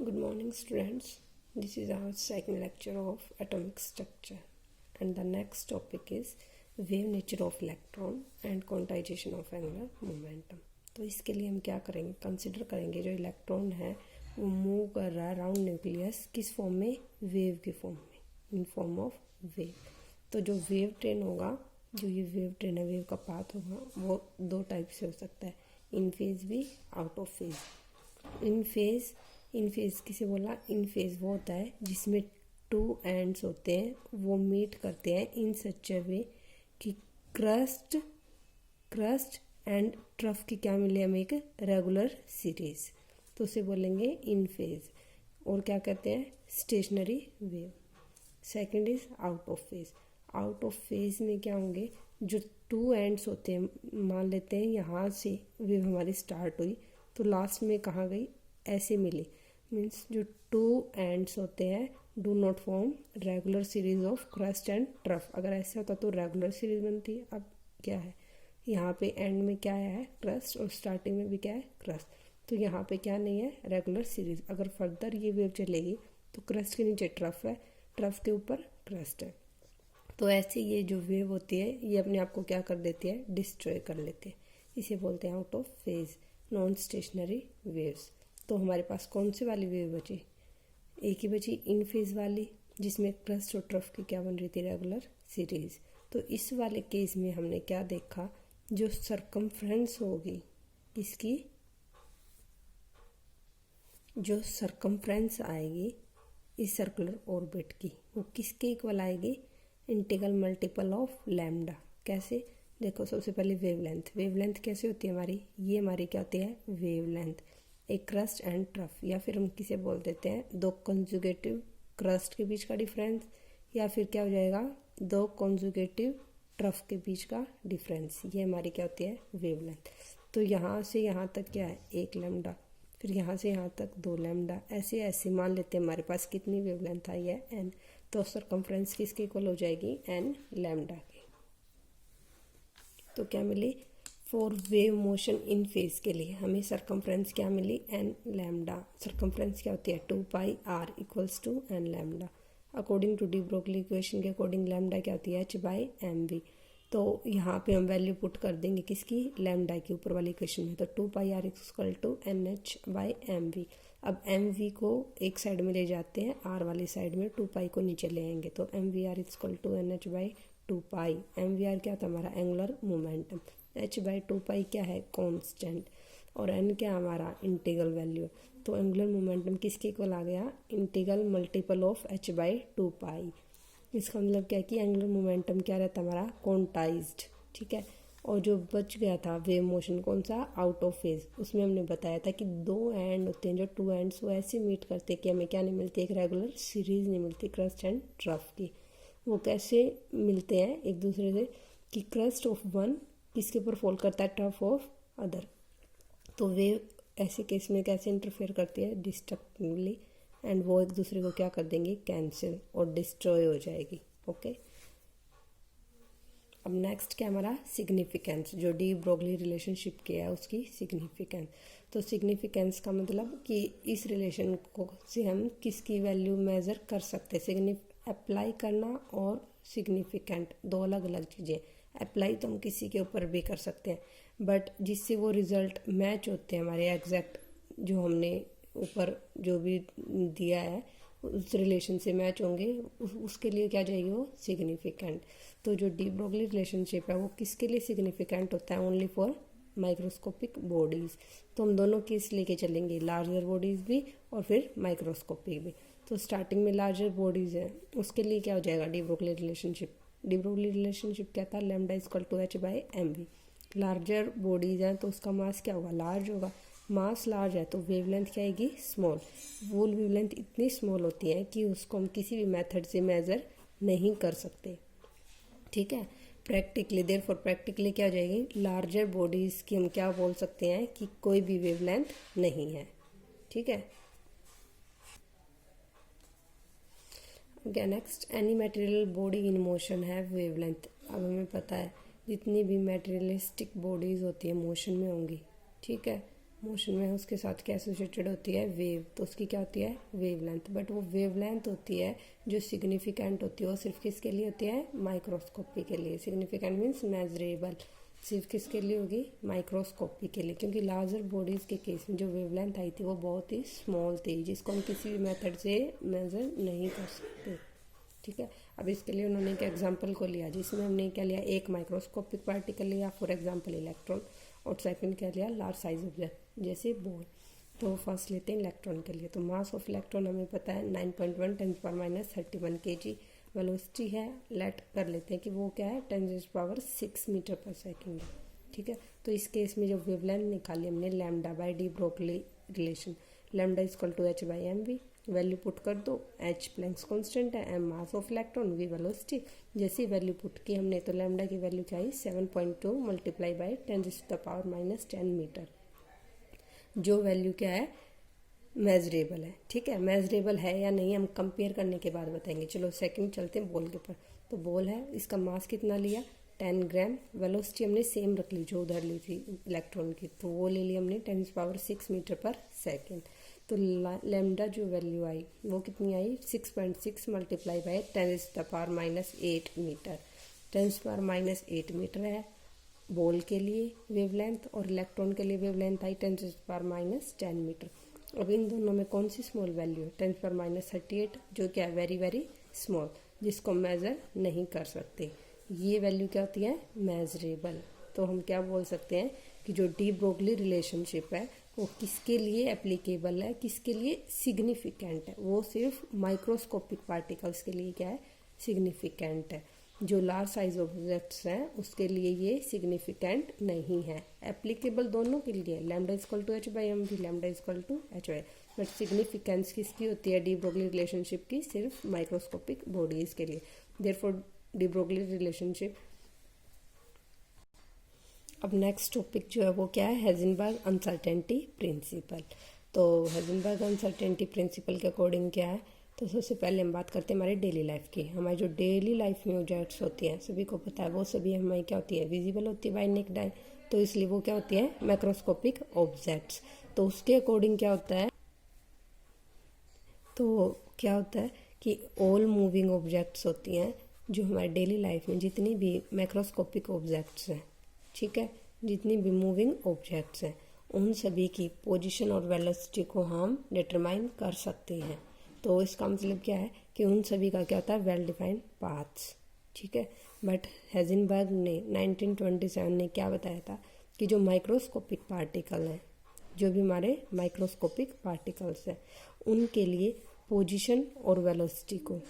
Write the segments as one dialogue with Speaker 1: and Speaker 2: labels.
Speaker 1: Good morning, students. This is our second lecture of atomic structure, and the next topic is wave nature of electron and quantization of angular momentum. तो इसके लिए हम क्या करेंगे, consider करेंगे जो electron है वो मूव कर रहा है राउंड न्यूक्लियस, किस फॉर्म में, वेव के फॉर्म में, इन फॉर्म ऑफ वेव। तो जो वेव ट्रेन होगा, जो ये वेव ट्रेन है, वेव का पाथ होगा, वो दो टाइप से हो सकता है, इन फेज भी, out of phase. In phase किसे बोला, इन फेज वो होता है जिसमें टू एंड्स होते हैं, वो मीट करते हैं इन सच अ वे कि क्रस्ट एंड ट्रफ की क्या मिले हमें, एक रेगुलर सीरीज, तो उसे बोलेंगे इन फेज। और क्या कहते हैं, stationary wave. Second is out of phase. Out of phase में क्या होंगे, जो टू एंड्स होते हैं, मान लेते हैं यहाँ से वेव हमारी स्टार्ट हुई तो लास्ट में कहाँ गई, ऐसे मिली, मीन्स जो टू एंड्स होते हैं do not form regular series of crust and trough. अगर ऐसे होता तो रेगुलर सीरीज बनती। अब क्या है, यहाँ पे एंड में क्या है, क्रस्ट, और स्टार्टिंग में भी क्या है, क्रस्ट, तो यहाँ पे क्या नहीं है, रेगुलर सीरीज। अगर फर्दर ये वेव चलेगी तो क्रस्ट के नीचे ट्रफ है, ट्रफ के ऊपर क्रस्ट है, तो ऐसे ये जो वेव होती है ये अपने आप को क्या कर देती है, डिस्ट्रॉय कर लेती है। इसे बोलते हैं out of phase, non stationery waves. तो हमारे पास कौन सी वाली वेव बची, एक ही बची, इन फेज वाली, जिसमें क्रस्ट और ट्रफ की क्या बन रही थी, रेगुलर सीरीज। तो इस वाले केस में हमने क्या देखा, जो सरकमफ्रेंस होगी इसकी, जो सरकमफ्रेंस आएगी इस सर्कुलर ऑर्बिट की, वो किसके इक्वल आएगी, इंटीग्रल मल्टीपल ऑफ लैम्डा। कैसे, देखो सबसे पहले वेवलेंथ। वेवलेंथ कैसे होती है हमारी, ये हमारी क्या होती है, वेवलेंथ, एक क्रस्ट एंड ट्रफ, या फिर हम किसे बोल देते हैं, दो कंजुगेटिव क्रस्ट के बीच का डिफरेंस, या फिर क्या हो जाएगा, दो कंजुगेटिव ट्रफ के बीच का डिफरेंस। ये हमारी क्या होती है, वेवलेंथ। तो यहाँ से यहाँ तक क्या है, एक लैम्डा, फिर यहाँ से यहाँ तक दो लैम्डा, ऐसे ऐसे मान लेते हैं हमारे पास कितनी वेवलेंथ आई है, एन। तो सरकमफ्रेंस किसके इक्वल हो जाएगी, एन लैम्डा की। तो क्या मिली, for wave motion in phase के लिए हमें सरकमफ्रेंस क्या मिली, एन लैम्डा। सरकमफ्रेंस क्या होती है, 2 πr equals to n lambda. According to de Broglie equation के अकॉर्डिंग लैम्डा क्या होती है, h/mv। तो यहाँ पे हम वैल्यू पुट कर देंगे किसकी, लैम्डा की, ऊपर वाली इक्वेशन में। तो 2 πr इक्वल टू NH/mv। अब mv को एक साइड में ले जाते हैं, r वाली साइड में 2 को नीचे ले आएंगे, तो mvr equal to NH/2 mvr क्या था हमारा, एंगुलर मोमेंटम, h/2 क्या है, कांस्टेंट, और n क्या हमारा, इंटीग्रल वैल्यू। तो एंगुलर मोमेंटम किसके इक्वल आ गया, इंटीग्रल मल्टीपल ऑफ h/2। इसका मतलब क्या है कि एंगुलर मोमेंटम क्या रहता है हमारा, क्वांटाइज्ड, ठीक है। और जो बच गया था वेव मोशन कौन सा, आउट ऑफ फेज, उसमें हमने बताया था कि दो एंड होते हैं, जो टू एंड्स वो ऐसे मीट करते हैं कि हमें क्या नहीं मिलती, एक रेगुलर सीरीज नहीं मिलती क्रस्ट एंड ट्रफ की। वो कैसे मिलते हैं एक दूसरे से, कि क्रस्ट ऑफ वन किसके ऊपर फॉल करता है, टफ ऑफ अदर। तो वेव ऐसे केस में कैसे इंटरफेयर करती है, डिस्ट्रक्टिवली, एंड वो एक दूसरे को क्या कर देंगे, कैंसिल, और डिस्ट्रॉय हो जाएगी। ओके, अब नेक्स्ट क्या हमारा, सिग्निफिकेंस, जो डी ब्रोगली रिलेशनशिप के है उसकी सिग्निफिकेंस। तो सिग्निफिकेंस का मतलब कि इस रिलेशन को से हम किसकी वैल्यू मेजर कर सकते हैं। अप्लाई करना और सिग्निफिकेंट दो अलग अलग चीज़ें। अप्लाई तो हम किसी के ऊपर भी कर सकते हैं, बट जिससे वो रिजल्ट मैच होते हैं हमारे एग्जैक्ट, जो हमने ऊपर जो भी दिया है उस रिलेशन से मैच होंगे, उसके लिए क्या जाएगी, वो सिग्निफिकेंट। तो जो डी ब्रोगली रिलेशनशिप है वो किसके लिए सिग्निफिकेंट होता है, ओनली फॉर माइक्रोस्कोपिक बॉडीज़। तो हम दोनों केस लेके चलेंगे, लार्जर बॉडीज़ भी और फिर माइक्रोस्कोपिक भी। तो स्टार्टिंग में लार्जर बॉडीज़ है, उसके लिए क्या हो जाएगा, de Broglie relationship. De Broglie relationship क्या था, lambda equal to h/mv। Larger bodies हैं तो उसका मास क्या होगा, लार्ज होगा। मास लार्ज है तो वेवलेंथ क्या आएगी, स्मॉल। वो वेवलेंथ इतनी स्मॉल होती है कि उसको हम किसी भी मेथड से मेज़र नहीं कर सकते, ठीक है। प्रैक्टिकली देयरफॉर प्रैक्टिकली क्या हो जाएगी, लार्जर बॉडीज़ की हम क्या बोल सकते हैं कि कोई भी वेवलेंथ नहीं है, ठीक है। क्या next, any material body in motion है वेवलेंथ। अब हमें पता है जितनी भी मटेरियलिस्टिक बॉडीज़ होती है मोशन में होंगी, ठीक है, मोशन में है उसके साथ क्या एसोसिएटेड होती है, वेव, तो उसकी क्या होती है, वेवलेंथ। बट वो वेवलेंथ होती है जो सिग्निफिकेंट होती है वो सिर्फ किसके लिए होती है, माइक्रोस्कोपी के लिए। सिग्निफिकेंट मीन्स मेजरेबल, सिर्फ किसके लिए होगी, माइक्रोस्कोपी के लिए, क्योंकि लार्जर बॉडीज़ के केस में जो वेवलेंथ आई थी वो बहुत ही स्मॉल थी जिसको हम किसी भी मेथड से मेजर नहीं कर सकते। ठीक है, अब इसके लिए उन्होंने एक एग्जांपल को लिया जिसमें हमने क्या लिया, एक माइक्रोस्कोपिक पार्टिकल लिया फॉर एग्जांपल इलेक्ट्रॉन, और सेकंड क्या लिया, लार्ज साइज ऑब्जेक्ट जैसे बॉल। तो फर्स्ट लेते हैं इलेक्ट्रॉन के लिए। तो मास ऑफ इलेक्ट्रॉन हमें पता है 9.1 10⁻³ kg वेलोसिटी है। लेट कर लेते हैं कि वो क्या है 10⁻6 मीटर पर सेकेंड। ठीक है, तो इस केस में जो वेवलेंथ निकाली हमने lambda by de Broglie relation, lambda equal to h/mv, value put कर दो, h प्लैंक्स कांस्टेंट है, m mass of electron, v velocity. जैसी वैल्यू पुट की हमने तो लैम्डा की वैल्यू क्या आई 7.2 मल्टीप्लाई बाई 10⁻⁻10 मीटर, जो वैल्यू क्या है मेजरेबल है। ठीक है, मेजरेबल है या नहीं हम कंपेयर करने के बाद बताएंगे। चलो सेकंड चलते हैं बॉल के ऊपर। तो बॉल है, इसका मास कितना लिया 10 ग्राम, वेलोसिटी हमने सेम रख ली जो उधर ली थी इलेक्ट्रॉन की, तो वो ले ली हमने 10⁻6 मीटर पर सेकेंड। तो लैम्डा जो वैल्यू आई वो कितनी आई 6.6 मल्टीप्लाई बाय 10⁻⁻8 मीटर। 10⁻⁸ मीटर है बॉल के लिए वेवलेंथ, और इलेक्ट्रॉन के लिए वेवलेंथ आई 10⁻10 मीटर। अब इन दोनों में कौन सी स्मॉल वैल्यू है 10⁻38, जो क्या है वेरी वेरी स्मॉल, जिसको मेजर नहीं कर सकते। ये वैल्यू क्या होती है मेजरेबल। तो हम क्या बोल सकते हैं कि जो डी ब्रोगली रिलेशनशिप है वो किसके लिए एप्लीकेबल है, किसके लिए सिग्निफिकेंट है, वो सिर्फ माइक्रोस्कोपिक पार्टिकल्स के लिए क्या है सिग्निफिकेंट है। जो लार्ज साइज ऑब्जेक्ट्स हैं उसके लिए ये सिग्निफिकेंट नहीं है। एप्लीकेबल दोनों के लिए, lambda equal to h/mv, lambda equal to h/, but significance किसकी होती है डी ब्रोगली रिलेशनशिप की, सिर्फ माइक्रोस्कोपिक बॉडीज के लिए। Therefore D Broglie relationship. अब नेक्स्ट टॉपिक जो है वो क्या है, हेज़नबर्ग अनसर्टेनिटी प्रिंसिपल। तो हेज़नबर्ग अनसर्टेनिटी प्रिंसिपल के अकॉर्डिंग क्या है, तो सबसे पहले हम बात करते हैं हमारे डेली लाइफ की। हमारी जो डेली लाइफ में ऑब्जेक्ट्स होती हैं सभी को पता है वो सभी हमारी क्या होती है विजिबल होती है बाय नेक्ड आई, तो इसलिए वो क्या होती है मैक्रोस्कोपिक ऑब्जेक्ट्स। तो उसके अकॉर्डिंग क्या होता है, तो क्या होता है कि ऑल मूविंग ऑब्जेक्ट्स होती हैं जो हमारे डेली लाइफ में जितनी भी मैक्रोस्कोपिक ऑब्जेक्ट्स हैं, ठीक है, जितनी भी मूविंग ऑब्जेक्ट्स हैं उन सभी की पोजीशन और वेलोसिटी को हम डिटरमाइन कर सकते हैं। तो इसका मतलब क्या है कि उन सभी का क्या होता है वेल डिफाइंड पाथ्स। ठीक है, बट हेज़नबर्ग ने 1927 ने क्या बताया था कि जो माइक्रोस्कोपिक पार्टिकल हैं, जो भी हमारे माइक्रोस्कोपिक पार्टिकल्स हैं उनके लिए पोजीशन और वेलोसिटी को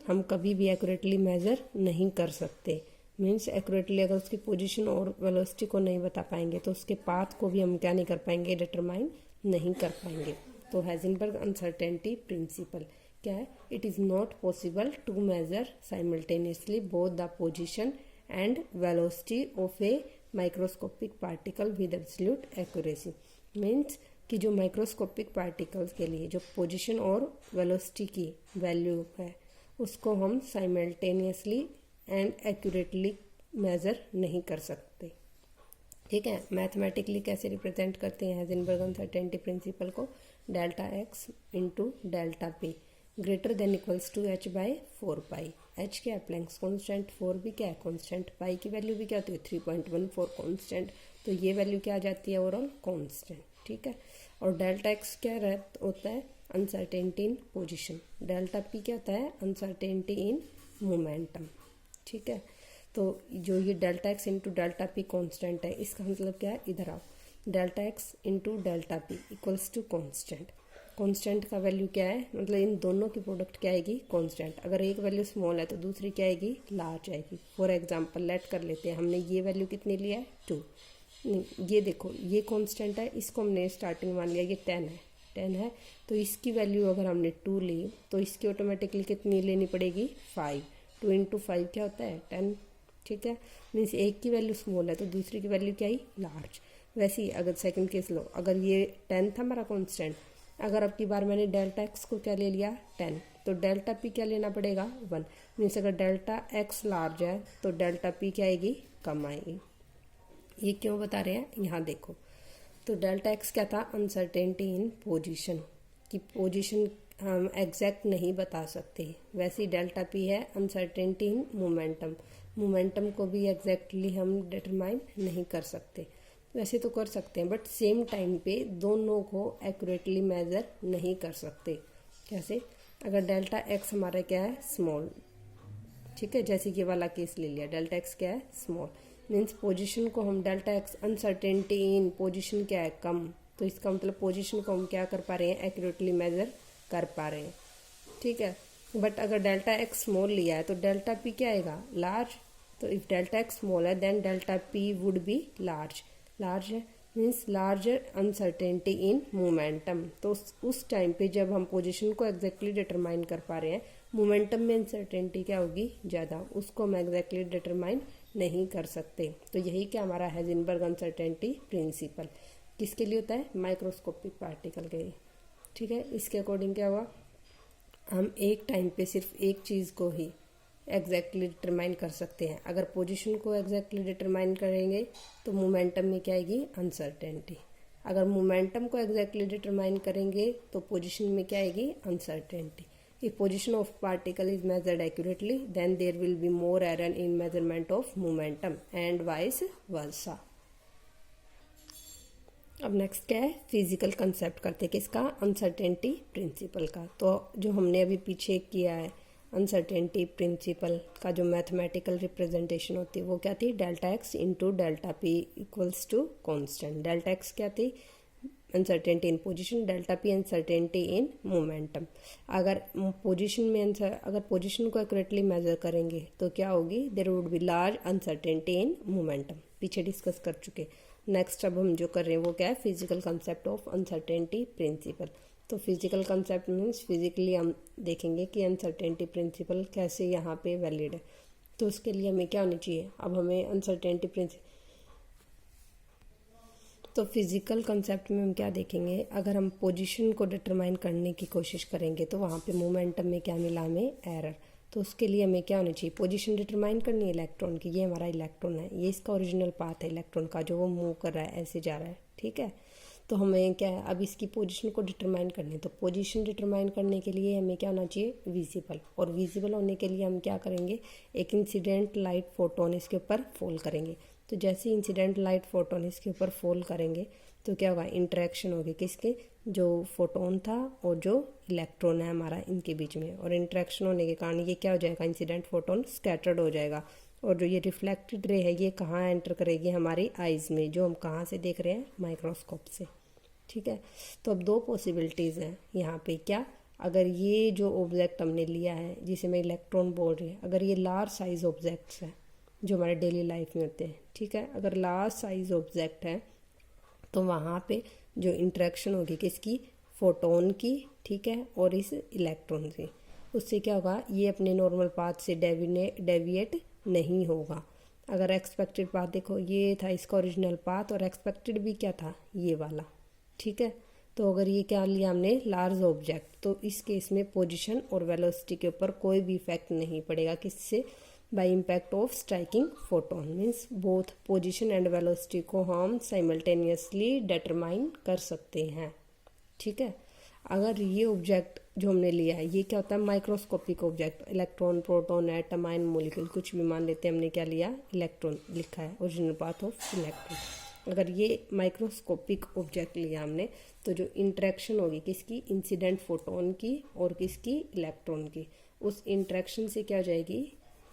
Speaker 1: हम कभी भी एक्यूरेटली मेज़र नहीं कर सकते। मीन्स एक्यूरेटली अगर उसकी पोजीशन और वेलोसिटी को नहीं बता पाएंगे तो उसके पाथ को भी हम क्या नहीं कर पाएंगे डिटरमाइन नहीं कर पाएंगे। तो हेज़नबर्ग अनसर्टेनिटी प्रिंसिपल क्या है, it is not possible to measure simultaneously both the position and velocity of a microscopic particle with absolute accuracy. Means कि जो माइक्रोस्कोपिक पार्टिकल्स के लिए जो पोजीशन और वेलोसिटी की वैल्यू है उसको हम साइमल्टेनियसली एंड एक्यूरेटली मेज़र नहीं कर सकते। ठीक है, मैथमेटिकली कैसे रिप्रेजेंट करते हैं हेज़नबर्ग अनसर्टेनिटी प्रिंसिपल को, delta x into delta p greater than equals to h/4π। h क्या है प्लैंक्स कॉन्स्टेंट, 4 भी क्या है कॉन्स्टेंट, पाई की वैल्यू भी क्या होती है 3.14 कॉन्स्टेंट, तो ये वैल्यू क्या आ जाती है ओवरऑल कॉन्स्टेंट। ठीक है, और डेल्टा एक्स क्या होता है uncertainty in position, delta p क्या होता है अनसर्टेनिटी इन मोमेंटम। ठीक है, तो जो ये delta x into delta p constant है इसका मतलब क्या है, इधर आओ, delta x into delta p equals to constant. Constant का वैल्यू क्या है, मतलब इन दोनों की प्रोडक्ट क्या आएगी कॉन्स्टेंट। अगर एक वैल्यू स्मॉल है तो दूसरी क्या आएगी लार्ज आएगी। फॉर एग्जांपल लेट कर लेते हैं, हमने ये वैल्यू कितनी लिया है 2, ये देखो ये कॉन्स्टेंट है, इसको हमने स्टार्टिंग मान लिया ये 10 है, तो इसकी वैल्यू अगर हमने 2 ली तो इसकी ऑटोमेटिकली कितनी लेनी पड़ेगी 5। 2 इंटू 5 क्या होता है 10। ठीक है, मीन्स एक की वैल्यू स्मॉल है तो दूसरी की वैल्यू क्या आई लार्ज। वैसे ही अगर सेकंड केस लो, अगर ये 10 था हमारा कॉन्स्टेंट, अगर अब की बार मैंने डेल्टा एक्स को क्या ले लिया 10, तो डेल्टा पी क्या लेना पड़ेगा 1। मीन्स अगर डेल्टा एक्स लार्ज है तो डेल्टा पी क्या आएगी कम आएगी। ये क्यों बता रहे हैं यहाँ देखो, तो डेल्टा एक्स क्या था, अनसर्टेनिटी इन पोजीशन, कि पोजीशन हम एग्जैक्ट नहीं बता सकते। वैसे ही डेल्टा पी है अनसर्टेनिटी इन मोमेंटम, मोमेंटम को भी एग्जैक्टली हम डिटरमाइन नहीं कर सकते। वैसे तो कर सकते हैं बट सेम टाइम पे दोनों को एक्यूरेटली मेजर नहीं कर सकते। कैसे, अगर डेल्टा एक्स हमारा क्या है, स्मॉल, ठीक है, जैसे कि वाला केस ले लिया, डेल्टा एक्स क्या है, स्मॉल, मीन्स पोजीशन को हम delta x uncertainty in position क्या है, कम, तो इसका मतलब पोजीशन को हम क्या कर पा रहे हैं, एक्यूरेटली मेजर कर पा रहे हैं। ठीक है, बट अगर डेल्टा एक्स स्मॉल लिया है तो डेल्टा पी क्या आएगा, लार्ज। तो इफ डेल्टा एक्स स्मॉल है then delta p would be large. Large है means larger uncertainty in momentum. तो उस टाइम पे जब हम पोजीशन को एग्जैक्टली डिटरमाइन कर पा रहे हैं, मोमेंटम में अनसर्टेनिटी क्या होगी, ज़्यादा, उसको हम एग्जैक्टली डिटरमाइन नहीं कर सकते। तो यही क्या हमारा हाइजेनबर्ग अनसर्टेनिटी प्रिंसिपल किसके लिए होता है, माइक्रोस्कोपिक पार्टिकल के लिए। ठीक है, इसके अकॉर्डिंग क्या हुआ, हम एक टाइम पे सिर्फ एक चीज़ को ही एग्जैक्टली डिटरमाइन कर सकते हैं। अगर पोजीशन को एग्जैक्टली डिटरमाइन करेंगे तो मोमेंटम में क्या आएगी, अनसर्टेनिटी। अगर मोमेंटम को एग्जैक्टली डिटरमाइन करेंगे तो पोजीशन में क्या आएगी, uncertainty. If position of particle is measured accurately then there will be more error in measurement of momentum and vice versa. अब नेक्स्ट क्या है, फिजिकल कंसेप्ट करते किसका, अनसर्टेनिटी प्रिंसिपल का। तो जो हमने अभी पीछे किया है, अनसर्टेनिटी प्रिंसिपल का जो मैथमेटिकल रिप्रेजेंटेशन होती है वो क्या थी, delta x into delta p equals to constant. Delta x क्या थी, uncertainty in position, delta p uncertainty in momentum. अगर पोजीशन में अगर पोजीशन को एक्यूरेटली मेजर करेंगे तो क्या होगी, there would be large uncertainty in momentum, पीछे डिस्कस कर चुके। नेक्स्ट अब हम जो कर रहे हैं वो क्या है, physical concept of uncertainty principal. तो फिजिकल कंसेप्ट मीन्स फिजिकली हम देखेंगे कि अनसर्टेनिटी प्रिंसिपल कैसे यहाँ पे वैलिड है। तो उसके लिए हमें क्या होनी चाहिए, अब हमें अनसर्टेनिटी प्रिंसिपल, तो फिजिकल कंसेप्ट में हम क्या देखेंगे, अगर हम पोजीशन को डिटरमाइन करने की कोशिश करेंगे तो वहाँ पे मोमेंटम में क्या मिला, हमें एरर। तो उसके लिए हमें क्या होनी चाहिए, पोजीशन डिटरमाइन करनी है इलेक्ट्रॉन की। ये हमारा इलेक्ट्रॉन है, ये इसका ओरिजिनल पाथ है इलेक्ट्रॉन का, जो वो मूव कर रहा है, ऐसे जा रहा है। ठीक है, तो हमें क्या है, अब इसकी पोजीशन को डिटरमाइन करनी है। तो पोजीशन डिटरमाइन करने के लिए हमें क्या होना चाहिए, विजिबल। और विजिबल होने के लिए हम क्या करेंगे, एक इंसिडेंट लाइट फोटोन इसके ऊपर फॉल करेंगे। तो जैसे इंसिडेंट लाइट फोटोन इसके ऊपर फॉल करेंगे तो क्या होगा, इंटरेक्शन होगी किसके, जो फोटोन था और जो इलेक्ट्रॉन है हमारा, इनके बीच में। और इंटरेक्शन होने के कारण ये क्या हो जाएगा, इंसिडेंट फोटोन स्कैटर्ड हो जाएगा। और जो ये रिफ्लेक्टेड रे है ये कहाँ एंटर करेगी, हमारी आइज़ में, जो हम कहाँ से देख रहे हैं, माइक्रोस्कोप से। ठीक है, तो अब दो पॉसिबिलिटीज़ हैं यहाँ पे, क्या, अगर ये जो ऑब्जेक्ट हमने लिया है जिसे मैं इलेक्ट्रॉन बोल रही हूँ, अगर ये लार्ज साइज ऑब्जेक्ट्स हैं जो हमारे डेली लाइफ में होते हैं, ठीक है, अगर लार्ज साइज ऑब्जेक्ट है तो वहाँ पे जो इंटरेक्शन होगी किसकी, फोटोन की, ठीक है, और इस इलेक्ट्रॉन से, उससे क्या होगा, ये अपने नॉर्मल पाथ से डेविएट नहीं होगा। अगर एक्सपेक्टेड पाथ देखो, ये था इसका ओरिजिनल पाथ और एक्सपेक्टेड भी क्या था, ये वाला। ठीक है, तो अगर ये क्या लिया हमने, लार्ज ऑब्जेक्ट, तो इस केस में पोजीशन और वेलोसिटी के ऊपर कोई भी इफेक्ट नहीं पड़ेगा, किससे, by impact of striking photon. Means both position and velocity को हम साइमल्टेनियसली डिटरमाइन कर सकते हैं। ठीक है, अगर ये ऑब्जेक्ट जो हमने लिया है ये क्या होता है, microscopic object, electron, proton, atom, ion, molecule, कुछ भी मान लेते हैं, हमने क्या लिया, इलेक्ट्रॉन लिखा है, ओरिजिनल पाथ ऑफ इलेक्ट्रॉन। अगर ये माइक्रोस्कोपिक ऑब्जेक्ट लिया हमने तो जो इंटरेक्शन होगी किसकी, इंसिडेंट फोटोन की और किसकी, इलेक्ट्रॉन की, उस इंटरेक्शन से क्या हो जाएगी,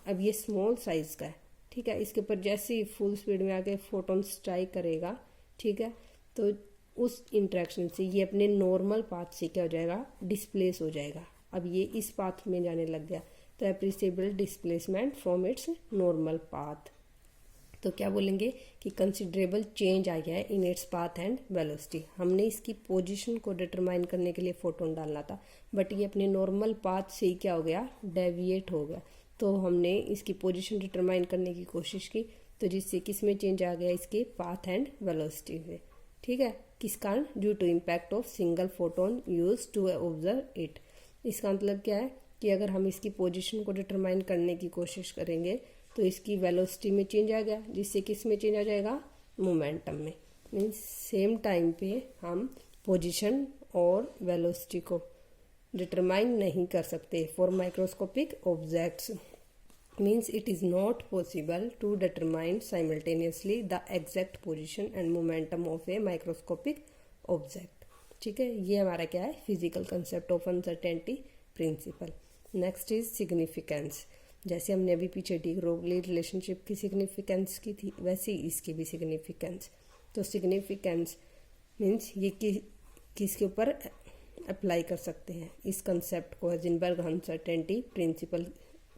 Speaker 1: अब ये स्मॉल साइज का है, ठीक है, इसके ऊपर जैसे ही फुल स्पीड में आके फोटोन स्ट्राइक करेगा, ठीक है, तो उस इंटरेक्शन से ये अपने नॉर्मल पाथ से क्या हो जाएगा, डिस्प्लेस हो जाएगा। अब ये इस पाथ में जाने लग गया तो appreciable displacement from its normal path. तो क्या बोलेंगे कि कंसिडरेबल चेंज आ गया है in its path and velocity. हमने इसकी पोजीशन को डिटरमाइन करने के लिए फोटोन डालना था, बट ये अपने नॉर्मल पाथ से ही क्या हो गया, डेविएट हो गया। तो हमने इसकी पोजीशन डिटरमाइन करने की कोशिश की, तो जिससे किस में चेंज आ गया, इसके पाथ एंड वेलोसिटी में। ठीक है, किस कारण, due to impact of single photon use to observe it. इसका मतलब क्या है कि अगर हम इसकी पोजीशन को डिटरमाइन करने की कोशिश करेंगे तो इसकी वेलोसिटी में चेंज आ गया, जिससे किस में चेंज आ जाएगा, मोमेंटम में। मीन्स सेम टाइम पे हम पोजीशन और वेलोसिटी को डिटरमाइन नहीं कर सकते for microscopic objects. Means it is not possible to determine simultaneously the exact position and momentum of a microscopic object. ठीक है, ये हमारा क्या है, physical concept of uncertainty principle. Next is significance. जैसे हमने अभी पीछे डी ब्रोगली रिलेशनशिप की सिग्निफिकेंस की थी, वैसे ही इसकी भी सिग्निफिकेंस। तो सिग्निफिकेंस मीन्स ये किसके ऊपर अप्लाई कर सकते हैं इस कंसेप्ट को, हाइजेनबर्ग अनसर्टेनिटी प्रिंसिपल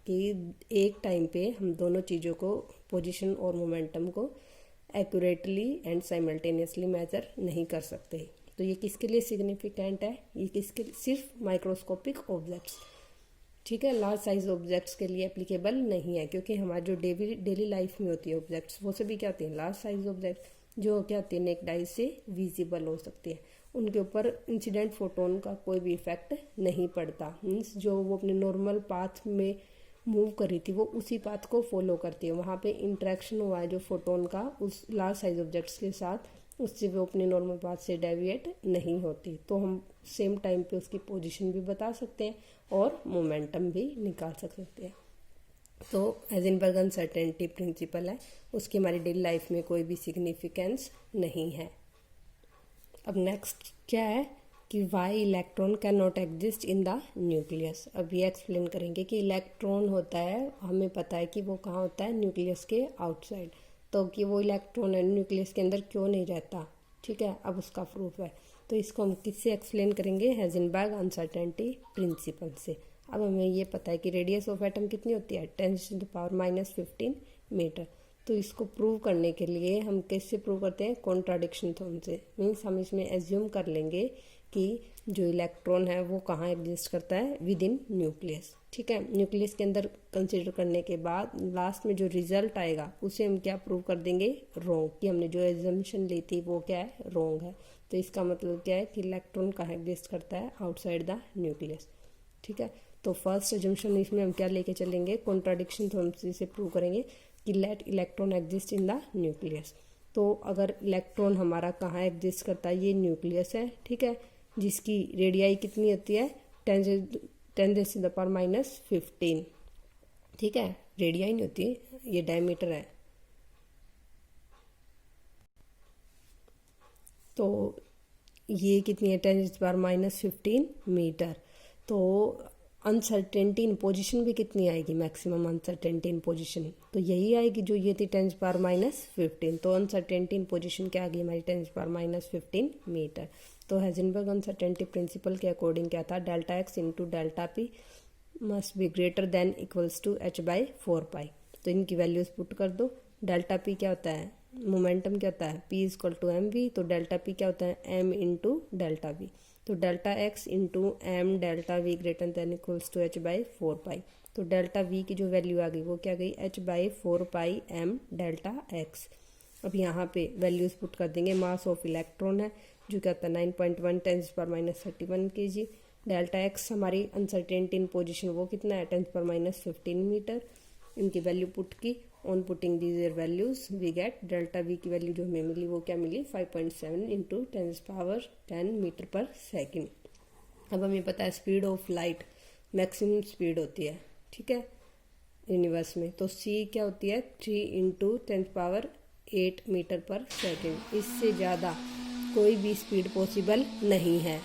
Speaker 1: कि एक टाइम पे हम दोनों चीज़ों को, पोजीशन और मोमेंटम को एक्यूरेटली एंड साइमल्टेनियसली मेजर नहीं कर सकते। तो ये किसके लिए सिग्निफिकेंट है, ये किसके, सिर्फ माइक्रोस्कोपिक ऑब्जेक्ट्स। ठीक है, लार्ज साइज ऑब्जेक्ट्स के लिए एप्लीकेबल नहीं है, क्योंकि हमारे जो डेली लाइफ में होती है ऑब्जेक्ट्स, वो सभी क्या होती हैं, लार्ज साइज ऑब्जेक्ट, जो क्या होती है नेक्ड आई से विजिबल हो सकती है। उनके ऊपर इंसिडेंट फोटोन का कोई भी इफेक्ट नहीं पड़ता। मीन्स जो वो अपने नॉर्मल पाथ में मूव कर रही थी वो उसी पाथ को फॉलो करती है। वहाँ पे इंटरेक्शन हुआ है जो फोटोन का उस लार्ज साइज ऑब्जेक्ट्स के साथ, उससे वो अपने नॉर्मल पाथ से डेविएट नहीं होती। तो हम सेम टाइम पे उसकी पोजीशन भी बता सकते हैं और मोमेंटम भी निकाल सकते हैं। तो हाइजेनबर्ग अनसर्टेनिटी प्रिंसिपल है, उसकी हमारी डेली लाइफ में कोई भी सिग्निफिकेंस नहीं है। अब नेक्स्ट क्या है कि why electron can not exist in the nucleus. अब ये एक्सप्लेन करेंगे कि इलेक्ट्रॉन होता है, हमें पता है कि वो कहाँ होता है, न्यूक्लियस के आउटसाइड। तो कि वो इलेक्ट्रॉन है न्यूक्लियस के अंदर क्यों नहीं रहता, ठीक है, अब उसका प्रूफ है। तो इसको हम किससे एक्सप्लेन करेंगे, हाइजेनबर्ग अनसर्टेनिटी प्रिंसिपल से। अब हमें ये पता है कि रेडियस ऑफ एटम कितनी होती है, 10⁻⁻15 मीटर। तो इसको प्रूव करने के लिए हम कैसे प्रूव करते हैं, कॉन्ट्राडिक्शन थ्योरम से। मीन्स हम इसमें एज्यूम कर लेंगे कि जो इलेक्ट्रॉन है वो कहाँ एग्जिस्ट करता है, विद इन न्यूक्लियस। ठीक है, न्यूक्लियस के अंदर कंसिडर करने के बाद लास्ट में जो रिजल्ट आएगा उसे हम क्या प्रूव कर देंगे, रॉन्ग, कि हमने जो एजम्पशन ली थी वो क्या है, रॉन्ग है। तो इसका मतलब क्या है कि इलेक्ट्रॉन कहाँ एग्जिस्ट करता है, आउटसाइड द न्यूक्लियस। ठीक है, तो फर्स्ट एजम्पशन इसमें हम क्या लेके चलेंगे, कॉन्ट्राडिक्शन थ्योरम से प्रूव करेंगे कि let electron exist in the nucleus. तो अगर इलेक्ट्रॉन हमारा कहाँ एग्जिस्ट करता है, ये न्यूक्लियस है, ठीक है, जिसकी रेडियाई कितनी होती है, 10⁻⁻15। ठीक है, रेडियाई नहीं होती, ये डायमीटर है। तो ये कितनी है, 10⁻⁻15 मीटर। तो अनसर्टेनिटी इन पोजीशन भी कितनी आएगी, मैक्सिमम अनसर्टेनिटी इन पोजीशन तो यही आएगी जो ये थी 10⁻⁻15। तो अनसर्टेनिटी इन पोजीशन क्या आ गई हमारी, 10⁻⁻15 मीटर। तो हाइजेनबर्ग अनसर्टेनिटी प्रिंसिपल के अकॉर्डिंग क्या था, delta x into delta p must be greater than equals to h/4π। तो इनकी वैल्यूज पुट कर दो। डेल्टा पी क्या होता है, मोमेंटम क्या होता है, p equal to m v. तो डेल्टा पी क्या होता है, m इंटू डेल्टा वी। तो delta x into m delta v greater than equals to h/4π। तो डेल्टा वी की जो वैल्यू आ गई वो क्या गई, h/4π m डेल्टा एक्स। अब यहाँ पे वैल्यूज पुट कर देंगे। मास ऑफ इलेक्ट्रॉन है जो क्या होता है 9.1 10⁻⁻31 kg। डेल्टा एक्स हमारी अनसर्टेनिटी इन पोजीशन वो कितना है, 10⁻⁻15 मीटर। इनकी वैल्यू पुट की, on putting these values we get delta v की वैल्यू जो हमें मिली वो क्या मिली, 5.7 इंटू 10⁻10 मीटर पर सेकेंड। अब हमें पता है speed of light maximum speed होती है, ठीक है, यूनिवर्स में। तो सी क्या होती है, 3 इंटू 10⁸ मीटर पर सेकेंड। इससे ज़्यादा कोई भी स्पीड पॉसिबल नहीं है।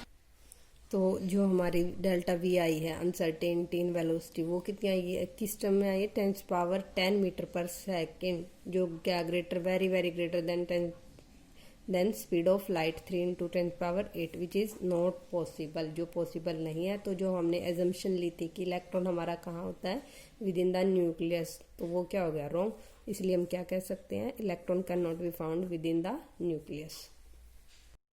Speaker 1: तो जो हमारी डेल्टा वी आई है अनसर्टेनिटी इन वेलोसिटी वो कितनी आई है, किस टर्म में आई है, 10⁻10 मीटर पर सेकेंड, जो क्या greater, very very greater than speed of light 3 into 10⁸, which is not possible, जो पॉसिबल नहीं है। तो जो हमने एजम्पशन ली थी कि इलेक्ट्रॉन हमारा कहाँ होता है, विद इन द न्यूक्लियस, तो वो क्या हो गया, रॉन्ग। इसलिए हम क्या कह सकते हैं, electron can not be found with in the nucleus.